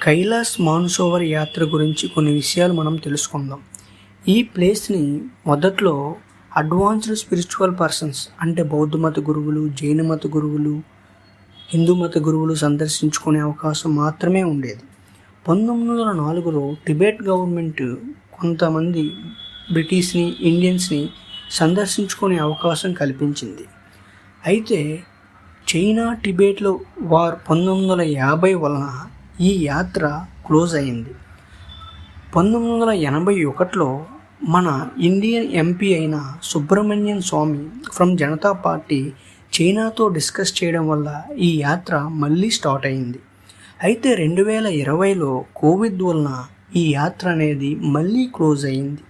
కైలాస్ మానసరోవర్ యాత్ర గురించి కొన్ని విషయాలు మనం తెలుసుకుందాం. ఈ ప్లేస్ని మొదట్లో అడ్వాన్స్డ్ స్పిరిచువల్ పర్సన్స్ అంటే బౌద్ధ మత గురువులు, జైన మత గురువులు, హిందూ మత గురువులు సందర్శించుకునే అవకాశం మాత్రమే ఉండేది. 1904లో టిబెట్ గవర్నమెంట్ కొంతమంది బ్రిటిష్ని, ఇండియన్స్ని సందర్శించుకునే అవకాశం కల్పించింది. అయితే చైనా టిబెట్లో వార్ 1950 వలన ఈ యాత్ర క్లోజ్ అయింది. 1981లో మన ఇండియన్ ఎంపీ అయిన సుబ్రహ్మణ్యన్ స్వామి ఫ్రమ్ జనతా పార్టీ చైనాతో డిస్కస్ చేయడం వల్ల ఈ యాత్ర మళ్ళీ స్టార్ట్ అయింది. అయితే 2020లో కోవిడ్ వలన ఈ యాత్ర అనేది మళ్ళీ క్లోజ్ అయింది.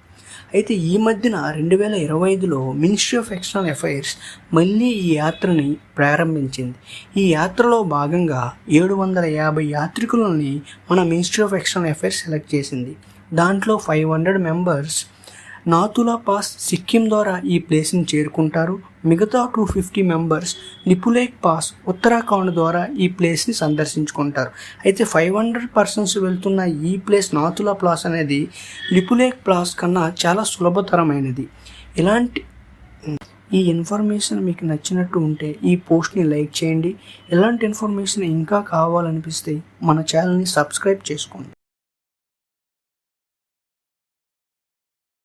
అయితే ఈ మధ్యన 2025లో మినిస్ట్రీ ఆఫ్ ఎక్స్టర్నల్ అఫైర్స్ మళ్ళీ ఈ యాత్రని ప్రారంభించింది. ఈ యాత్రలో భాగంగా 750 యాత్రికులని మన ministry of external affairs select చేసింది. దాంట్లో 500 మెంబర్స్ నాతులా పాస్ సిక్కిం ద్వారా ఈ ప్లేస్ని చేరుకుంటారు. మిగతా 250 మెంబర్స్ లిపులేక్ పాస్ ఉత్తరాఖండ్ ద్వారా ఈ ప్లేస్ని సందర్శించుకుంటారు. అయితే 500 పర్సన్స్ వెళ్తున్న ఈ ప్లేస్ నాతులా పాస్ అనేది లిపులేక్ పాస్ కన్నా చాలా సులభతరమైనది. ఈ ఇన్ఫర్మేషన్ మీకు నచ్చినట్టు ఉంటే ఈ పోస్ట్ని లైక్ చేయండి. ఇలాంటి ఇన్ఫర్మేషన్ ఇంకా కావాలనిపిస్తే మన ఛానల్ని సబ్స్క్రైబ్ చేసుకోండి.